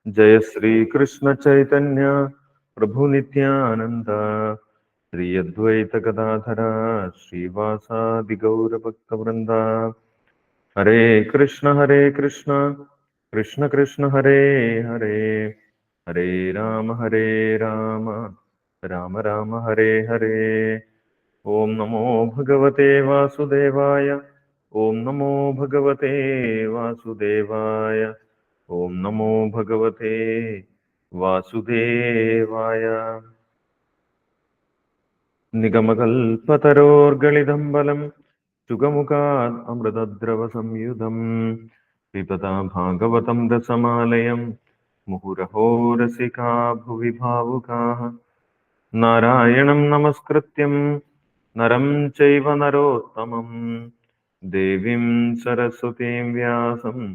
जय श्री कृष्ण चैतन्य प्रभु नित्यानंद श्री अद्वैत गदाधर श्रीवासादि गौर भक्त वृंदा। हरे कृष्ण कृष्ण कृष्ण हरे हरे, हरे राम राम राम हरे हरे। ओम नमो भगवते वासुदेवाय, ओम नमो भगवते वासुदेवाय, ओम नमो भगवते वासुदेवाय। निगमकल्पतरोर्गलितं बलं सुगमुखात् अमृतद्रवसंयुधं पिबता भागवतं रसमालयं मुहुरहो रसिका भुवि भावुकाः। नारायणं नमस्कृत्यं नरं चैव नरोत्तमं देवीं सरस्वतीं व्यासं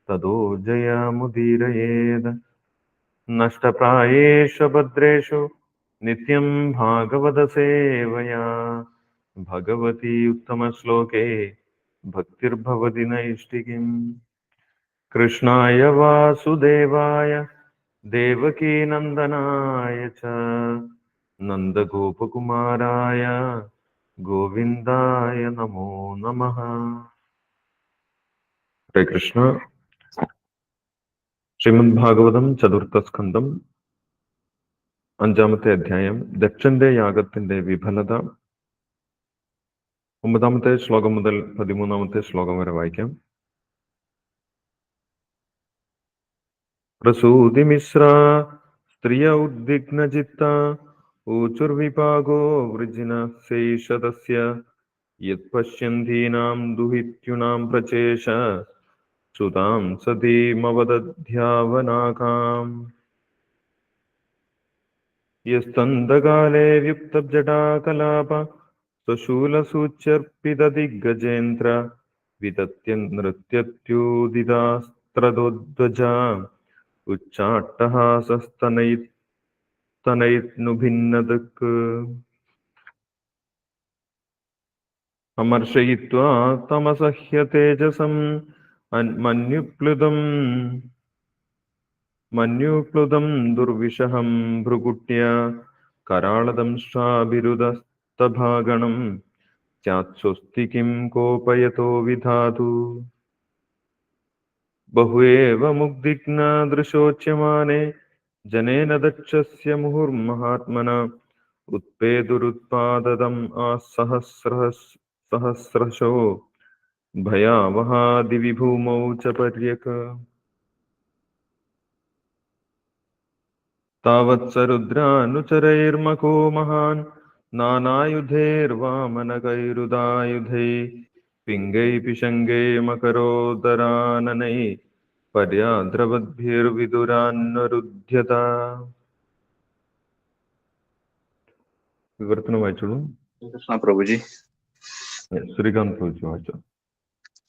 ततो जयमुदीरयेत्। नष्टप्रायेषु भद्रेषु नित्यं भागवतसेवया भगवती उत्तमश्लोके भक्तिर्भवति नैष्टिकीम्। कृष्णाय वासुदेवाय देवकीनन्दनाय च नन्दगोपकुमाराय गोविन्दाय नमो नमः। हरे कृष्ण। ശ്രീമദ്ഭാഗവതം ചതുർത്ഥസ്കന്ധം അഞ്ചാമത്തെ അധ്യായം ദക്ഷന്റെ യാഗത്തിന്റെ വിഫലത. 9-ാമത്തെ ശ്ലോകം മുതൽ 13-ാമത്തെ ശ്ലോകം വരെ വായിക്കാം. പ്രസൂതിമിശ്ര സ്ത്രിയ ഉദ്വിഗ്നചിത്ത ഊചുർവിപാകോ വൃജിന ശൈഷതസ്യ യത്പശ്യന്തീനാം ദുഹിത്യുനാം പ്രചേഷ സുതാം സതീമവദധ്യാവനാകാം. യസ്തന്തകാലേ വ്യുക്തജടാകലാപ സ്വശൂലസൂച്യർപ്പിതദിഗ്ഗജേന്ദ്ര വിതത്യ നൃത്യത്യൂദിതാസ്ത്രദോദ്വജ ഉച്ചാട്ടഹാസസ്തനൈർനുഭിന്നദക് അമർഷയിത്വാ തമസഹ്യ തേജസം മന്യുപ്ലുതം ദുർവിഷഹം ഭൃഗുട്യ कराळदंष्ट्राभिरुदस्तभागणं स्यात्स्वस्ति किं कोपयतो विधातु. बहुएव मुग्धिग्नदृशोच्यमाने जनेन दक्षस्य मुहुर्महात्मना उत्पेदुरुत्पाददम् सहस्रशो भयावहादिविभूमौ च पर्यक. तावत्स रुद्रानुचरैर्मको महान् नानायुधैर्वामनकैरुदायुधै पिङ्गै पिशङ्गै मकरोदराननै पर्याद्रवद्भिर्विदुरान्वरुध्यत. വിവർത്തനം വായിച്ചോളൂ. കൃഷ്ണ പ്രഭുജി. ശ്രീകാന്ത് പ്രഭുജി വായിച്ചോ.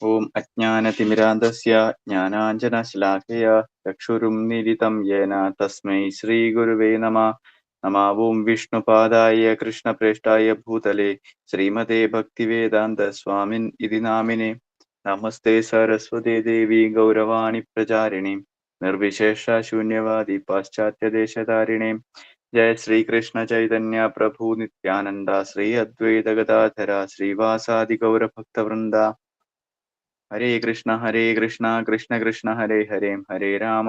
ഓം അജ്ഞാനതിമിരാന്തസ്യ ജ്ഞാനാഞ്ജനശ്ലാഘയ ചക്ഷുരുന്മീലിതം യേന തസ്മൈ ശ്രീഗുരുവേ നമഃ. നമഃ. ഓം വിഷ്ണുപാദായ കൃഷ്ണപ്രേഷ്ഠായ ഭൂതലേ ശ്രീമതേ ഭക്തിവേദാന്ത സ്വാമിൻ ഇതി നാമിനെ. നമസ്തേ സരസ്വതേ ദേവി ഗൗരവാണി പ്രചാരിണി നിർവിശേഷ ശൂന്യവാദി പാശ്ചാത്യദേശധാരിണേ. ജയ ശ്രീകൃഷ്ണ ചൈതന്യ പ്രഭു നിത്യാനന്ദ ശ്രീ അദ്വൈത ഗദാധര ശ്രീവാസാദി ഗൗരഭക്തവൃന്ദ. ഹരേ കൃഷ്ണ കൃഷ്ണ കൃഷ്ണ ഹരേ ഹരേ, ഹരേ രാമ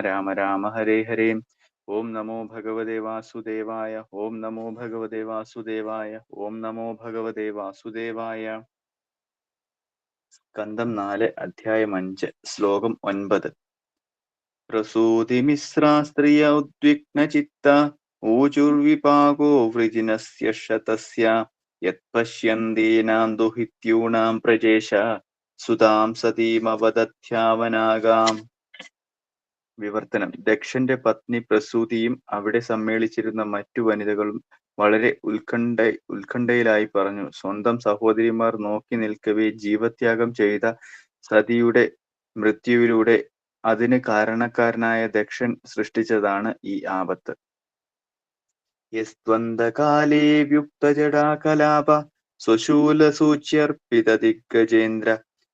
രാമ രാമ ഹരേ ഹരേ. ഓം നമോ ഭഗവതേ വാസുദേവായ, ഓം നമോ ഭഗവതേ വാസുദേവായ, ഓം നമോ ഭഗവതേ വാസുദേവായ. സ്കന്ധം 4, അധ്യായം 5, ശ്ലോകം 9. പ്രസൂതിമിശ്രാ സ്ത്രിയ ഉദ്വിഗ്നചിത്ത ഊചുർവിപാകോ വൃജിനസ്യ ശതസ്യ യത്പശ്യന്തീനാം ദുഹിത്യൂണാം പ്രജേഷ സുതാം സതീമവദധ്യാവനാകാം. വിവർത്തനം. ദക്ഷന്റെ പത്നി പ്രസൂതിയും അവിടെ സമ്മേളിച്ചിരുന്ന മറ്റു വനിതകളും വളരെ ഉത്കണ്ഠയിലായി പറഞ്ഞു. സ്വന്തം സഹോദരിമാർ നോക്കി നിൽക്കവേ ജീവത്യാഗം ചെയ്ത സതിയുടെ മൃത്യുവിലൂടെ അതിന് കാരണക്കാരനായ ദക്ഷൻ സൃഷ്ടിച്ചതാണ് ഈ ആപത്ത്. യസ്ത്വന്തകാലേ വ്യുക്തജടാകലാപ സ്വശൂലസൂച്യർപ്പിത ദിഗ്ഗജേന്ദ്ര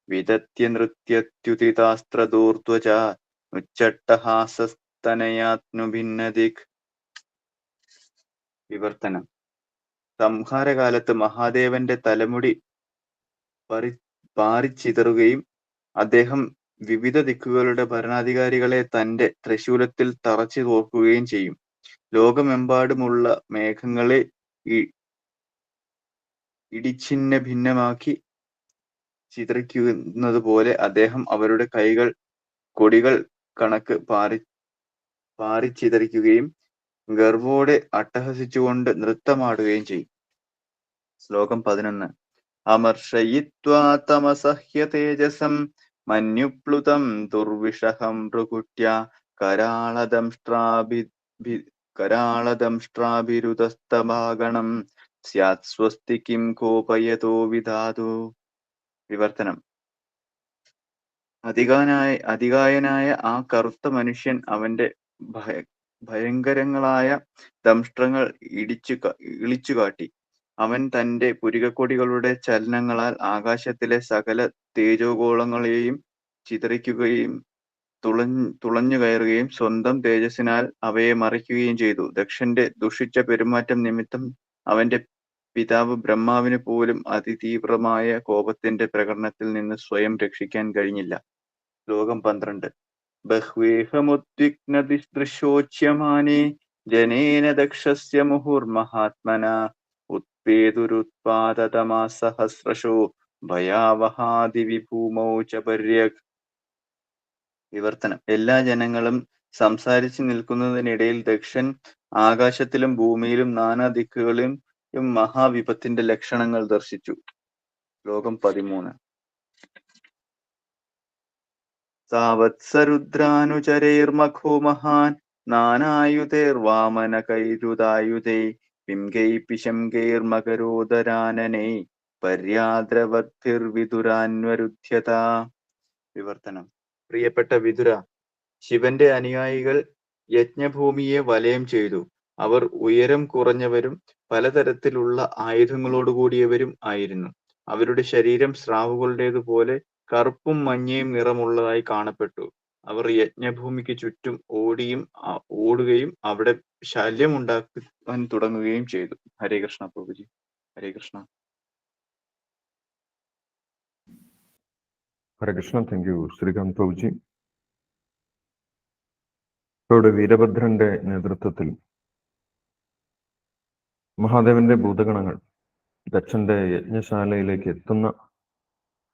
വിദത്യ നൃത്യത്യുതിതാസ്ത്രദൂർധ്വജ ഉച്ചട്ടഹാസസ്തനയാത്നുഭിന്നദിക്. വിവർത്തനം. സംഹാരകാലത്ത് മഹാദേവന്റെ തലമുടി പാറിച്ചിതറുകയും അദ്ദേഹം വിവിധ ദിക്കുകളുടെ ഭരണാധികാരികളെ തന്റെ ത്രിശൂലത്തിൽ തറച്ചു തോൽക്കുകയും ചെയ്യും. ലോകമെമ്പാടുമുള്ള മേഘങ്ങളെ ഇടിച്ചിന്ന ഭിന്നമാക്കി ചിതറിക്കുന്നത് പോലെ അദ്ദേഹം അവരുടെ കൈകൾ കൊടികൾ കണക്ക് പാറിച്ചിതറിക്കുകയും ഗർവോടെ അട്ടഹസിച്ചുകൊണ്ട് നൃത്തമാടുകയും ചെയ്യും. ശ്ലോകം 11. അമർഷയിത്വാ തമസഹ്യ തേജസം മന്യുപ്ലുതം ദുർവിഷഹം ഭൃകുട്യ കരാളദംഷ്ട്രാഭിരുതസ്തഭാഗണം സ്യാത് സ്വസ്തി കിം കോപയതോ വിധാതു. വിവർത്തനം. അതികായനായ ആ കറുത്ത മനുഷ്യൻ അവന്റെ ഭയങ്കരങ്ങളായ ദംഷ്ട്രങ്ങൾ ഇളിച്ചു കാട്ടി. അവൻ തന്റെ പുരികക്കൊടികളുടെ ചലനങ്ങളാൽ ആകാശത്തിലെ സകല തേജോഗോളങ്ങളെയും ചിതറിക്കുകയും തുളഞ്ഞു കയറുകയും സ്വന്തം തേജസ്സിനാൽ അവയെ മറയ്ക്കുകയും ചെയ്തു. ദക്ഷന്റെ ദുഷിച്ച പെരുമാറ്റം നിമിത്തം അവന്റെ പിതാവ് ബ്രഹ്മാവിന് പോലും അതിതീവ്രമായ കോപത്തിന്റെ പ്രകടനത്തിൽ നിന്ന് സ്വയം രക്ഷിക്കാൻ കഴിഞ്ഞില്ല. ശ്ലോകം 12. ബഹ്വേഹമുദ്വിഗ്നദൃശോച്യമാനേ ജനേന ദക്ഷസ്യ മുഹുർമഹാത്മന ഉത്പേതുരുത്പാദതമാസഹസ്രശോ ഭയാവഹാദിവിഭൂമൗ ച പര്യക്. വിവർത്തനം. എല്ലാ ജനങ്ങളും സംസാരിച്ചു നിൽക്കുന്നതിനിടയിൽ ദക്ഷൻ ആകാശത്തിലും ഭൂമിയിലും നാനാ ദിക്കുകളിലും മഹാവിപത്തിന്റെ ലക്ഷണങ്ങൾ ദർശിച്ചു. ശ്ലോകം 13. താവത്സരുദ്രാനുചരൈർമഖോ മഹാൻ നാനായുധൈർവാമനകൈരുദായുധൈ പിംഗൈ പിശംഗൈർമകരോദരാനനൈ പര്യാദ്രവദ്ഭിർവിദുരാന്വരുധ്യത. വിവർത്തനം. പ്രിയപ്പെട്ട വിദുര, ശിവന്റെ അനുയായികൾ യജ്ഞഭൂമിയെ വലയം ചെയ്തു. അവർ ഉയരം കുറഞ്ഞവരും പലതരത്തിലുള്ള ആയുധങ്ങളോടുകൂടിയവരും ആയിരുന്നു. അവരുടെ ശരീരം സ്രാവുകളുടേതുപോലെ കറുപ്പും മഞ്ഞയും നിറമുള്ളതായി കാണപ്പെട്ടു. അവർ യജ്ഞഭൂമിക്ക് ചുറ്റും ഓടുകയും അവിടെ ശല്യമുണ്ടാക്കാൻ തുടങ്ങുകയും ചെയ്തു. ഹരേ കൃഷ്ണ പ്രഭുജി. ഹരേ കൃഷ്ണ. ഹരേ കൃഷ്ണ. Thank you Srikanth പ്രഭുജി. ഇവിടെ വീരഭദ്രന്റെ നേതൃത്വത്തിൽ മഹാദേവന്റെ ഭൂതഗണങ്ങൾ ദക്ഷന്റെ യജ്ഞശാലയിലേക്ക് എത്തുന്ന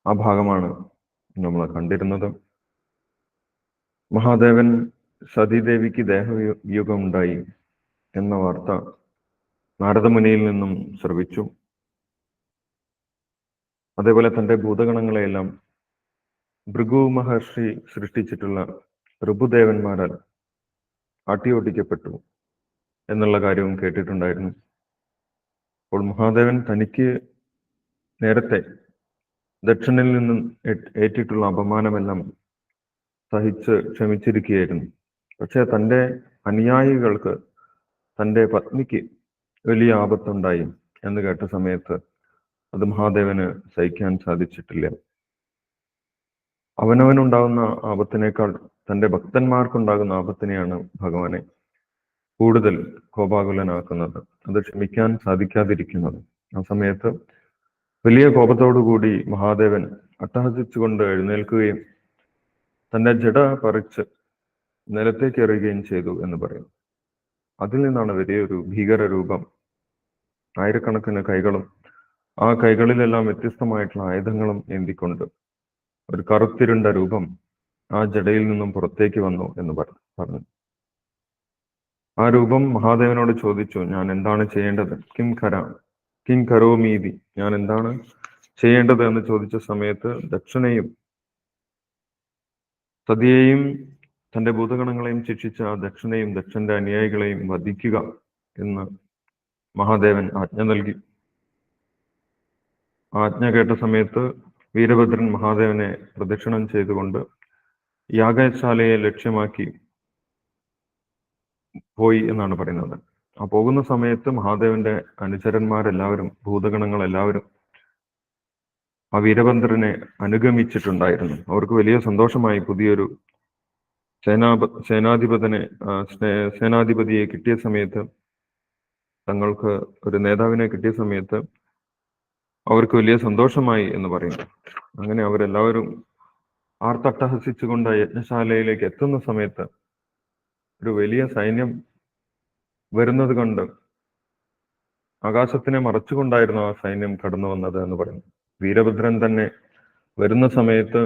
ആ ഭാഗമാണ് നമ്മൾ കണ്ടിരുന്നത്. മഹാദേവൻ സതീദേവിക്ക് ദേഹവിയോഗം ഉണ്ടായി എന്ന വാർത്ത നാരദമുനിയിൽ നിന്നും ശ്രവിച്ചു. അതേപോലെ തന്റെ ഭൂതഗണങ്ങളെയെല്ലാം ഭൃഗു മഹർഷി സൃഷ്ടിച്ചിട്ടുള്ള പ്രഭുദേവന്മാരാൽ ആട്ടിയോടിക്കപ്പെട്ടു എന്നുള്ള കാര്യവും കേട്ടിട്ടുണ്ടായിരുന്നു. അപ്പോൾ മഹാദേവൻ തനിക്ക് നേരത്തെ ദക്ഷനിൽ നിന്നും ഏറ്റിട്ടുള്ള അപമാനമെല്ലാം സഹിച്ച് ക്ഷമിച്ചിരിക്കുകയായിരുന്നു. പക്ഷെ തൻ്റെ അനുയായികൾക്ക്, തൻ്റെ പത്നിക്ക് വലിയ ആപത്തുണ്ടായി എന്ന് കേട്ട സമയത്ത് അത് മഹാദേവന് സഹിക്കാൻ സാധിച്ചിട്ടില്ല. അവനവനുണ്ടാകുന്ന ആപത്തിനേക്കാൾ തൻ്റെ ഭക്തന്മാർക്കുണ്ടാകുന്ന ആപത്തിനെയാണ് ഭഗവാനെ കൂടുതൽ കോപാകുലനാക്കുന്നത്, അത് ക്ഷമിക്കാൻ സാധിക്കാതിരിക്കുന്നത്. ആ സമയത്ത് വലിയ കോപത്തോടുകൂടി മഹാദേവൻ അട്ടഹസിച്ചുകൊണ്ട് എഴുന്നേൽക്കുകയും തന്റെ ജട പറിച്ച് നിലത്തേക്ക് എറിയുകയും ചെയ്തു എന്ന് പറയും. അതിൽ നിന്നാണ് വലിയൊരു ഭീകര രൂപം, ആയിരക്കണക്കിന് കൈകളും ആ കൈകളിലെല്ലാം വ്യത്യസ്തമായിട്ടുള്ള ആയുധങ്ങളും ഏന്തിക്കൊണ്ട് ഒരു കറുത്തിരുണ്ട രൂപം ആ ജടയിൽ നിന്നും പുറത്തേക്ക് വന്നു എന്ന് പറഞ്ഞു. ആ രൂപം മഹാദേവനോട് ചോദിച്ചു, ഞാൻ എന്താണ് ചെയ്യേണ്ടത്? കിം കരോമീതി, ഞാൻ എന്താണ് ചെയ്യേണ്ടത് എന്ന് ചോദിച്ച സമയത്ത് ദക്ഷനെയും സതിയെയും തന്റെ ഭൂതഗണങ്ങളെയും ശിക്ഷിച്ച ആ ദക്ഷനെയും ദക്ഷന്റെ അനുയായികളെയും വധിക്കുക എന്ന് മഹാദേവൻ ആജ്ഞ നൽകി. ആജ്ഞ കേട്ട സമയത്ത് വീരഭദ്രൻ മഹാദേവനെ പ്രദക്ഷിണം ചെയ്തുകൊണ്ട് യാഗശാലയെ ലക്ഷ്യമാക്കി പോയി എന്നാണ് പറയുന്നത്. ആ പോകുന്ന സമയത്ത് മഹാദേവന്റെ അനുചരന്മാരെല്ലാവരും, ഭൂതഗണങ്ങളെല്ലാവരും ആ വീരഭദ്രനെ അനുഗമിച്ചിട്ടുണ്ടായിരുന്നു. അവർക്ക് വലിയ സന്തോഷമായി, പുതിയൊരു സേനാധിപതിയെ കിട്ടിയ സമയത്ത്, തങ്ങൾക്ക് ഒരു നേതാവിനെ കിട്ടിയ സമയത്ത് അവർക്ക് വലിയ സന്തോഷമായി എന്ന് പറയുന്നു. അങ്ങനെ അവരെല്ലാവരും ആർത്തട്ടഹസിച്ചുകൊണ്ട് യജ്ഞശാലയിലേക്ക് എത്തുന്ന സമയത്ത് ഒരു വലിയ സൈന്യം വരുന്നത് കണ്ട് ആകാശത്തിനെ മറച്ചുകൊണ്ടായിരുന്നു ആ സൈന്യം കടന്നു വന്നത് എന്ന് പറയുന്നു. വീരഭദ്രൻ തന്നെ വരുന്ന സമയത്ത്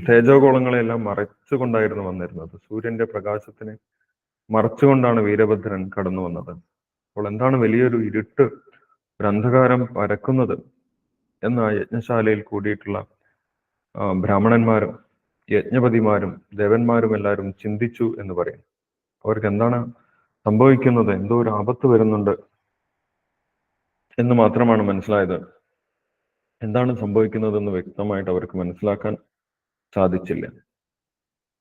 തേജോഗോളങ്ങളെല്ലാം മറച്ചുകൊണ്ടായിരുന്നു വന്നിരുന്നത്. സൂര്യന്റെ പ്രകാശത്തിനെ മറച്ചുകൊണ്ടാണ് വീരഭദ്രൻ കടന്നു വന്നത്. അപ്പോൾ എന്താണ് വലിയൊരു ഇരുട്ട്, ഒരു അന്ധകാരം പരക്കുന്നത് എന്ന് ആ യജ്ഞശാലയിൽ കൂടിയിട്ടുള്ള ബ്രാഹ്മണന്മാരും യജ്ഞപതിമാരും ദേവന്മാരും എല്ലാവരും ചിന്തിച്ചു എന്ന് പറയും. അവർക്ക് എന്താണ് സംഭവിക്കുന്നത്, എന്തോ ഒരു ആപത്ത് വരുന്നുണ്ട് എന്ന് മാത്രമാണ് മനസ്സിലായത്. എന്താണ് സംഭവിക്കുന്നതെന്ന് വ്യക്തമായിട്ട് അവർക്ക് മനസ്സിലാക്കാൻ സാധിച്ചില്ല.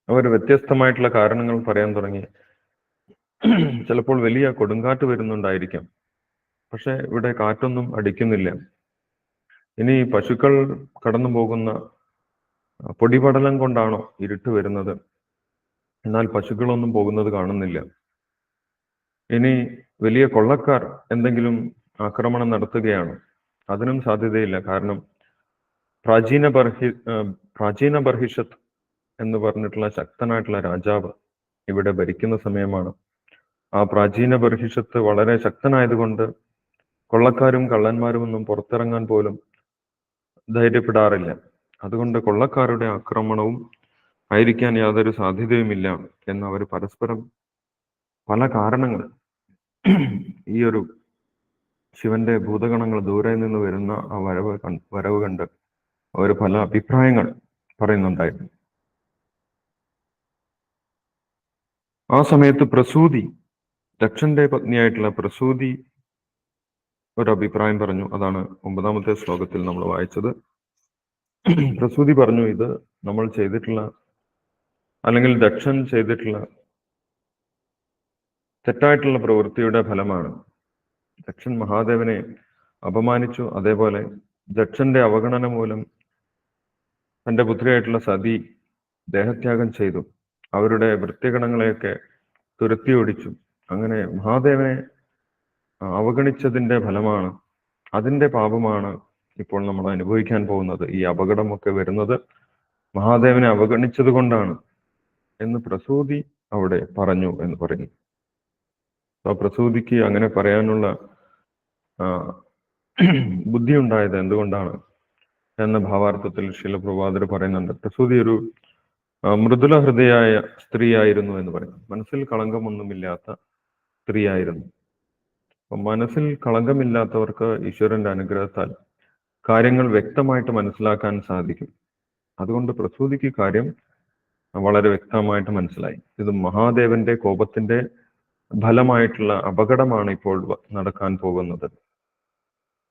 അവർ വ്യത്യസ്തമായിട്ടുള്ള കാരണങ്ങൾ പറയാൻ തുടങ്ങി. ചിലപ്പോൾ വലിയ കൊടുങ്കാറ്റ് വരുന്നുണ്ടായിരിക്കാം, പക്ഷെ ഇവിടെ കാറ്റൊന്നും അടിക്കുന്നില്ല. ഇനി പശുക്കൾ കടന്നു പോകുന്ന പൊടിപടലം കൊണ്ടാണോ ഇരുട്ട് വരുന്നത്? എന്നാൽ പശുക്കളൊന്നും പോകുന്നത് കാണുന്നില്ല. ഇനി വലിയ കൊള്ളക്കാർ എന്തെങ്കിലും ആക്രമണം നടത്തുകയാണ്? അതിനും സാധ്യതയില്ല. കാരണം പ്രാചീന ബർഹിഷത്ത് എന്ന് പറഞ്ഞിട്ടുള്ള ശക്തനായിട്ടുള്ള രാജാവ് ഇവിടെ ഭരിക്കുന്ന സമയമാണ്. ആ പ്രാചീന ബർഹിഷത്ത് വളരെ ശക്തനായതുകൊണ്ട് കൊള്ളക്കാരും കള്ളന്മാരും ഒന്നും പുറത്തിറങ്ങാൻ പോലും ധൈര്യപ്പെടാറില്ല. അതുകൊണ്ട് കൊള്ളക്കാരുടെ ആക്രമണവും ആയിരിക്കാൻ യാതൊരു സാധ്യതയുമില്ല എന്ന് അവർ പരസ്പരം പല കാരണങ്ങൾ, ഈ ഒരു ശിവന്റെ ഭൂതഗണങ്ങൾ ദൂരെ നിന്ന് വരുന്ന ആ വരവ് കണ്ട് അവർ പല അഭിപ്രായങ്ങൾ പറയുന്നുണ്ടായിരുന്നു. ആ സമയത്ത് പ്രസൂതി, ദക്ഷന്റെ പത്നിയായിട്ടുള്ള പ്രസൂതി ഒരു അഭിപ്രായം പറഞ്ഞു. അതാണ് 9-ാമത്തെ ശ്ലോകത്തിൽ നമ്മൾ വായിച്ചത്. പ്രസൂതി പറഞ്ഞു, ഇത് നമ്മൾ ചെയ്തിട്ടുള്ള, അല്ലെങ്കിൽ ദക്ഷൻ ചെയ്തിട്ടുള്ള തെറ്റായിട്ടുള്ള പ്രവൃത്തിയുടെ ഫലമാണ്. ദക്ഷൻ മഹാദേവനെ അപമാനിച്ചു. അതേപോലെ ദക്ഷന്റെ അവഗണന മൂലം തന്റെ പുത്രിയായിട്ടുള്ള സതി ദേഹത്യാഗം ചെയ്തു. അവരുടെ വൃത്യഗണങ്ങളെയൊക്കെ തുരത്തി ഓടിച്ചു. അങ്ങനെ മഹാദേവനെ അവഗണിച്ചതിന്റെ ഫലമാണ്, അതിന്റെ പാപമാണ് ഇപ്പോൾ നമ്മൾ അനുഭവിക്കാൻ പോകുന്നത്. ഈ അപകടമൊക്കെ വരുന്നത് മഹാദേവനെ അവഗണിച്ചത് കൊണ്ടാണ് എന്ന് പ്രസൂതി അവിടെ പറഞ്ഞു എന്ന് പറയുന്നു. പ്രസൂതിക്ക് അങ്ങനെ പറയാനുള്ള ബുദ്ധി ഉണ്ടായത് എന്തുകൊണ്ടാണ് എന്ന ഭാവാർത്ഥത്തിൽ ശിലപ്രഭാതർ പറയുന്നുണ്ട്. പ്രസൂതി ഒരു മൃദുല ഹൃദയായ സ്ത്രീയായിരുന്നു എന്ന് പറയുന്നു. മനസ്സിൽ കളങ്കമൊന്നുമില്ലാത്ത സ്ത്രീയായിരുന്നു. അപ്പം മനസ്സിൽ കളങ്കമില്ലാത്തവർക്ക് ഈശ്വരന്റെ അനുഗ്രഹത്താൽ കാര്യങ്ങൾ വ്യക്തമായിട്ട് മനസ്സിലാക്കാൻ സാധിക്കും. അതുകൊണ്ട് പ്രസൂതിക്ക് കാര്യം വളരെ വ്യക്തമായിട്ട് മനസ്സിലായി. ഇത് മഹാദേവന്റെ കോപത്തിന്റെ ഫലമായിട്ടുള്ള അപകടമാണ് ഇപ്പോൾ നടക്കാൻ പോകുന്നത്.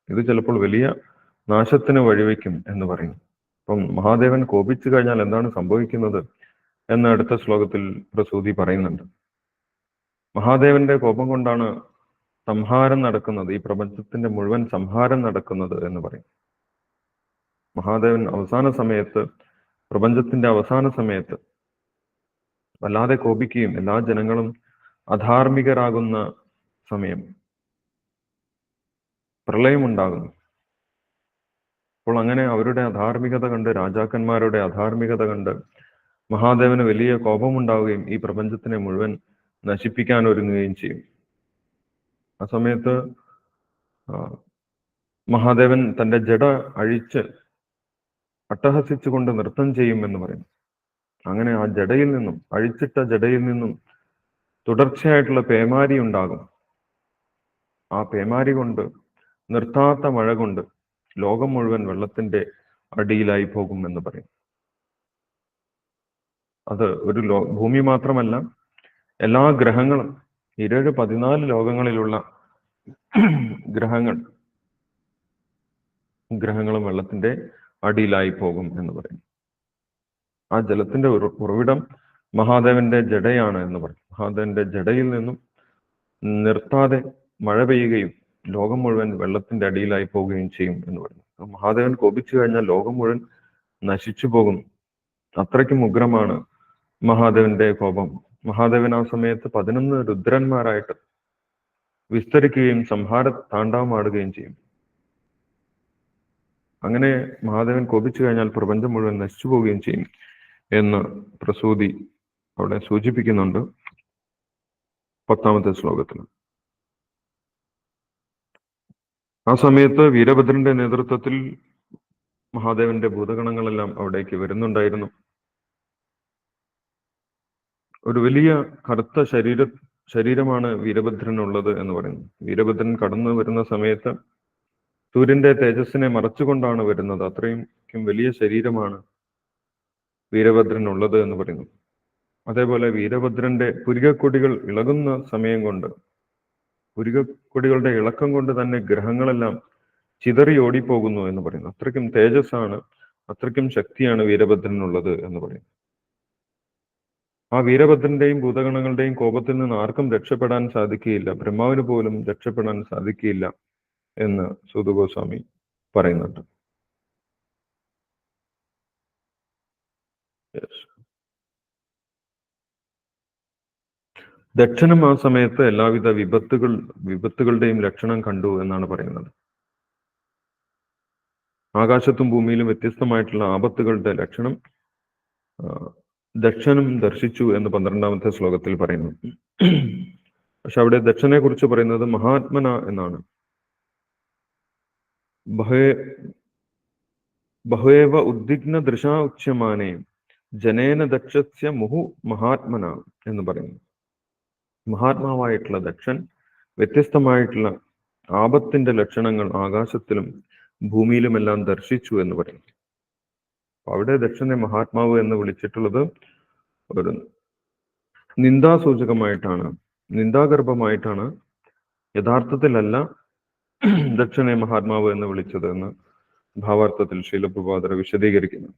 ഇത് ചിലപ്പോൾ വലിയ നാശത്തിന് വഴിവെക്കും എന്ന് പറയും. അപ്പം മഹാദേവൻ കോപിച്ചു കഴിഞ്ഞാൽ എന്താണ് സംഭവിക്കുന്നത് എന്ന് അടുത്ത ശ്ലോകത്തിൽ പ്രസൂതി പറയുന്നുണ്ട്. മഹാദേവന്റെ കോപം കൊണ്ടാണ് സംഹാരം നടക്കുന്നത്, ഈ പ്രപഞ്ചത്തിന്റെ മുഴുവൻ സംഹാരം നടക്കുന്നത് എന്ന് പറയും. മഹാദേവൻ അവസാന സമയത്ത്, പ്രപഞ്ചത്തിന്റെ അവസാന സമയത്ത് വല്ലാതെ കോപിക്കുകയും എല്ലാ ജനങ്ങളും അധാർമികരാകുന്ന സമയം, പ്രളയമുണ്ടാകുന്നു. അപ്പോൾ അങ്ങനെ അവരുടെ അധാർമികത കണ്ട്, രാജാക്കന്മാരുടെ അധാർമികത കണ്ട് മഹാദേവന് വലിയ കോപമുണ്ടാവുകയും ഈ പ്രപഞ്ചത്തിനെ മുഴുവൻ നശിപ്പിക്കാൻ ഒരുങ്ങുകയും ചെയ്യും. ആ സമയത്ത് മഹാദേവൻ തന്റെ ജട അഴിച്ച് അട്ടഹസിച്ചുകൊണ്ട് നൃത്തം ചെയ്യും എന്ന് പറയും. അങ്ങനെ ആ ജടയിൽ നിന്നും, അഴിച്ചിട്ട ജടയിൽ നിന്നും തുടർച്ചയായിട്ടുള്ള പേമാരി ഉണ്ടാകും. ആ പേമാരി കൊണ്ട്, നിർത്താത്ത മഴ കൊണ്ട് ലോകം മുഴുവൻ വെള്ളത്തിന്റെ അടിയിലായി പോകും എന്ന് പറയും. അത് ഒരു ഭൂമി മാത്രമല്ല, എല്ലാ ഗ്രഹങ്ങളും, 14 ലോകങ്ങളിലുള്ള ഗ്രഹങ്ങളും വെള്ളത്തിന്റെ അടിയിലായി പോകും എന്ന് പറയും. ആ ജലത്തിന്റെ ഉറവിടം മഹാദേവന്റെ ജടയാണ് എന്ന് പറയും. മഹാദേവന്റെ ജടയിൽ നിന്നും നിർത്താതെ മഴ പെയ്യുകയും ലോകം മുഴുവൻ വെള്ളത്തിന്റെ അടിയിലായി പോവുകയും ചെയ്യും എന്ന് പറയുന്നു. മഹാദേവൻ കോപിച്ചു കഴിഞ്ഞാൽ ലോകം മുഴുവൻ നശിച്ചു പോകും. അത്രയ്ക്കും ഉഗ്രമാണ് മഹാദേവന്റെ കോപം. മഹാദേവൻ ആ സമയത്ത് 11 രുദ്രന്മാരായിട്ട് വിസ്തരിക്കുകയും സംഹാര താണ്ഡവമാടുകയും ചെയ്യും. അങ്ങനെ മഹാദേവൻ കോപിച്ചു കഴിഞ്ഞാൽ പ്രപഞ്ചം മുഴുവൻ നശിച്ചു പോവുകയും ചെയ്യും എന്ന് പ്രസൂതി അവിടെ സൂചിപ്പിക്കുന്നുണ്ട് 10ാമത്തെ ശ്ലോകത്തിൽ. ആ സമയത്ത് വീരഭദ്രന്റെ നേതൃത്വത്തിൽ മഹാദേവന്റെ ഭൂതഗണങ്ങളെല്ലാം അവിടേക്ക് വരുന്നുണ്ടായിരുന്നു. ഒരു വലിയ കറുത്ത ശരീരമാണ് വീരഭദ്രനുള്ളത് എന്ന് പറയുന്നു. വീരഭദ്രൻ കടന്നു വരുന്ന സമയത്ത് സൂര്യന്റെ തേജസ്സിനെ മറച്ചുകൊണ്ടാണ് വരുന്നത്. അത്രയും വലിയ ശരീരമാണ് വീരഭദ്രനുള്ളത് എന്ന് പറയുന്നു. അതേപോലെ വീരഭദ്രന്റെ പുരികക്കൊടികൾ ഇളകുന്ന സമയം കൊണ്ട്, പുരികക്കൊടികളുടെ ഇളക്കം കൊണ്ട് തന്നെ ഗ്രഹങ്ങളെല്ലാം ചിതറി ഓടിപ്പോകുന്നു എന്ന് പറയുന്നു. അത്രയ്ക്കും തേജസ്സാണ്, അത്രയ്ക്കും ശക്തിയാണ് വീരഭദ്രനുള്ളത് എന്ന് പറയുന്നു. ആ വീരഭദ്രന്റെയും ഭൂതഗണങ്ങളുടെയും കോപത്തിൽ നിന്ന് ആർക്കും രക്ഷപ്പെടാൻ സാധിക്കുകയില്ല, ബ്രഹ്മാവിന് പോലും രക്ഷപ്പെടാൻ സാധിക്കുകയില്ല എന്ന് സൂതഗോസ്വാമി പറയുന്നുണ്ട്. ദക്ഷനും ആ സമയത്ത് എല്ലാവിധ വിപത്തുകളുടെയും ലക്ഷണം കണ്ടു എന്നാണ് പറയുന്നത്. ആകാശത്തും ഭൂമിയിലും വ്യത്യസ്തമായിട്ടുള്ള ആപത്തുകളുടെ ലക്ഷണം ദക്ഷനും ദർശിച്ചു എന്ന് 12ാമത്തെ ശ്ലോകത്തിൽ പറയുന്നു. പക്ഷെ അവിടെ ദക്ഷനെ കുറിച്ച് പറയുന്നത് മഹാത്മന എന്നാണ്. ബഹുവേവ ഉദ്വിഗ്ന ദൃശാ ഉച്യമാനേ ജനേന ദക്ഷസ്യ മുഹു മഹാത്മന എന്ന് പറയുന്നു. മഹാത്മാവായിട്ടുള്ള ദക്ഷൻ വ്യത്യസ്തമായിട്ടുള്ള ആപത്തിന്റെ ലക്ഷണങ്ങൾ ആകാശത്തിലും ഭൂമിയിലുമെല്ലാം ദർശിച്ചു എന്ന് പറയുന്നു. അവിടെ ദക്ഷനെ മഹാത്മാവ് എന്ന് വിളിച്ചിട്ടുള്ളത് ഒരു നിന്ദാസൂചകമായിട്ടാണ്, നിന്ദാഗർഭമായിട്ടാണ്. യഥാർത്ഥത്തിലല്ല ദക്ഷനെ മഹാത്മാവ് എന്ന് വിളിച്ചത് എന്ന് ഭാവാർത്ഥത്തിൽ ശീലപ്രഭാതർ വിശദീകരിക്കുന്നു.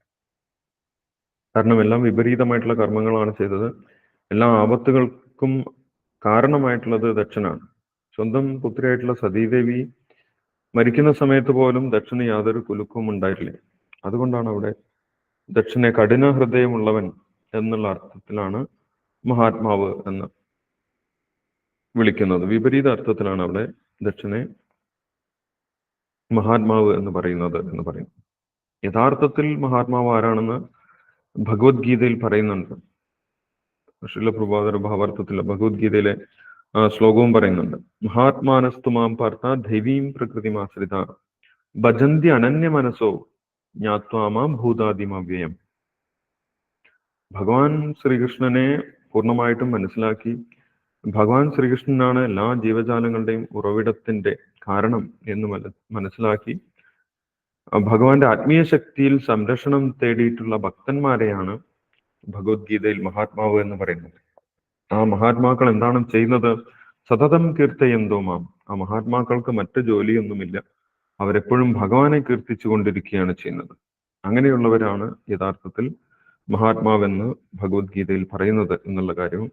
കാരണം എല്ലാം വിപരീതമായിട്ടുള്ള കർമ്മങ്ങളാണ് ചെയ്തത്. എല്ലാ ആപത്തുകൾക്കും കാരണമായിട്ടുള്ളത് ദക്ഷനാണ്. സ്വന്തം പുത്രിയായിട്ടുള്ള സതീദേവി മരിക്കുന്ന സമയത്ത് പോലും ദക്ഷന് യാതൊരു കുലുക്കവും ഉണ്ടായിട്ടില്ല. അതുകൊണ്ടാണ് അവിടെ ദക്ഷനെ കഠിന ഹൃദയമുള്ളവൻ എന്നുള്ള അർത്ഥത്തിലാണ് മഹാത്മാവ് എന്ന് വിളിക്കുന്നത്. വിപരീത അർത്ഥത്തിലാണ് അവിടെ ദക്ഷനെ മഹാത്മാവ് എന്ന് പറയുന്നത് എന്ന് പറയുന്നു. യഥാർത്ഥത്തിൽ മഹാത്മാവ് ആരാണെന്ന് ഭഗവത്ഗീതയിൽ പറയുന്നുണ്ട്. ശീലപ്രഭാതർ ഭാവാർത്ഥത്തിലെ ഭഗവത്ഗീതയിലെ ശ്ലോകവും പറയുന്നുണ്ട്. മഹാത്മാനസ്തുമാം പാർത്ഥ ദൈവീം പ്രകൃതിമാശ്രിത ഭജന്തി അനന്യ മനസ്സോ ജ്ഞാത്വാമാം ഭൂതാദിമവ്യയം. ഭഗവാൻ ശ്രീകൃഷ്ണനെ പൂർണ്ണമായിട്ടും മനസ്സിലാക്കി, ഭഗവാൻ ശ്രീകൃഷ്ണനാണ് എല്ലാ ജീവജാലങ്ങളുടെയും ഉറവിടത്തിന്റെ കാരണം എന്ന് മനസ്സിലാക്കി ഭഗവാന്റെ ആത്മീയ ശക്തിയിൽ സംരക്ഷണം തേടിയിട്ടുള്ള ഭക്തന്മാരെയാണ് ഭഗവത്ഗീതയിൽ മഹാത്മാവ് എന്ന് പറയുന്നത്. ആ മഹാത്മാക്കൾ എന്താണ് ചെയ്യുന്നത്? സതതം കീർത്തയന്തോ മാം. ആ മഹാത്മാക്കൾക്ക് മറ്റു ജോലിയൊന്നുമില്ല, അവരെപ്പോഴും ഭഗവാനെ കീർത്തിച്ചു കൊണ്ടിരിക്കുകയാണ് ചെയ്യുന്നത്. അങ്ങനെയുള്ളവരാണ് യഥാർത്ഥത്തിൽ മഹാത്മാവെന്ന് ഭഗവത്ഗീതയിൽ പറയുന്നത് എന്നുള്ള കാര്യവും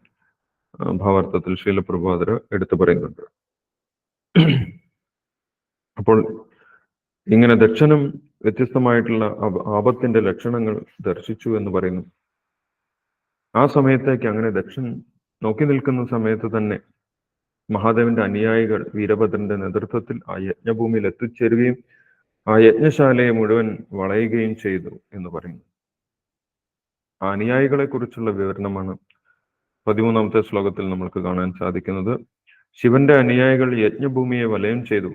ഭാവാർത്ഥത്തിൽ ശീലപ്രഭാതർ എടുത്തു പറയുന്നുണ്ട്. അപ്പോൾ ഇങ്ങനെ ദക്ഷനും വ്യത്യസ്തമായിട്ടുള്ള ആപത്തിന്റെ ലക്ഷണങ്ങൾ ദർശിച്ചു എന്ന് പറയുന്നു. ആ സമയത്തേക്ക് അങ്ങനെ ദക്ഷൻ നോക്കി നിൽക്കുന്ന സമയത്ത് തന്നെ മഹാദേവന്റെ അനുയായികൾ വീരഭദ്രന്റെ നേതൃത്വത്തിൽ ആ യജ്ഞഭൂമിയിൽ എത്തിച്ചേരുകയും ആ യജ്ഞശാലയെ മുഴുവൻ വളയുകയും ചെയ്തു എന്ന് പറയുന്നു. ആ അനുയായികളെ കുറിച്ചുള്ള വിവരണമാണ് 13ാമത്തെ ശ്ലോകത്തിൽ നമ്മൾക്ക് കാണാൻ സാധിക്കുന്നത്. ശിവന്റെ അനുയായികൾ യജ്ഞഭൂമിയെ വലയം ചെയ്തു.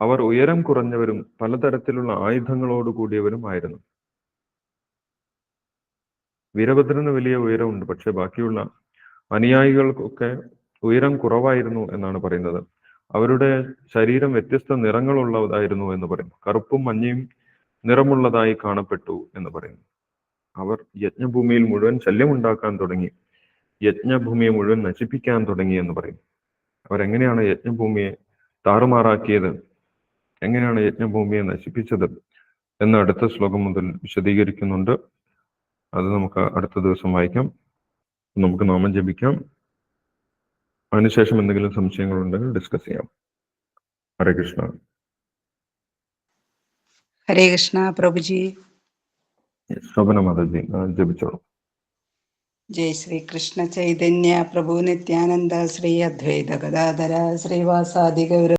അവർ ഉയരം കുറഞ്ഞവരും പലതരത്തിലുള്ള ആയുധങ്ങളോട് കൂടിയവരുമായിരുന്നു. വീരഭദ്രന് വലിയ ഉയരമുണ്ട്, പക്ഷെ ബാക്കിയുള്ള അനുയായികൾക്കൊക്കെ ഉയരം കുറവായിരുന്നു എന്നാണ് പറയുന്നത്. അവരുടെ ശരീരം വ്യത്യസ്ത നിറങ്ങളുള്ളതായിരുന്നു എന്ന് പറയുന്നു. കറുപ്പും മഞ്ഞയും നിറമുള്ളതായി കാണപ്പെട്ടു എന്ന് പറയുന്നു. അവർ യജ്ഞഭൂമിയിൽ മുഴുവൻ ശല്യമുണ്ടാക്കാൻ തുടങ്ങി, യജ്ഞഭൂമിയെ മുഴുവൻ നശിപ്പിക്കാൻ തുടങ്ങി എന്ന് പറയും. അവരെങ്ങനെയാണ് യജ്ഞഭൂമിയെ താറുമാറാക്കിയത്, എങ്ങനെയാണ് യജ്ഞഭൂമിയെ നശിപ്പിച്ചത് എന്ന് അടുത്ത ശ്ലോകം മുതൽ വിശദീകരിക്കുന്നുണ്ട്. അത് നമുക്ക് അടുത്ത ദിവസം വായിക്കാം. നമുക്ക് നാമം ജപിക്കാം. അതിനുശേഷം എന്തെങ്കിലും സംശയങ്ങളുണ്ടെങ്കിൽ ഡിസ്കസ് ചെയ്യാം. ഹരേ കൃഷ്ണ. ഹരേ കൃഷ്ണ പ്രഭുജി. ശോഭന മാതാജി ജപിച്ചോളൂ. जय श्री कृष्ण चैतन्य प्रभु नित्यानंद श्री अद्वैत गदाधर श्रीवासादि गौर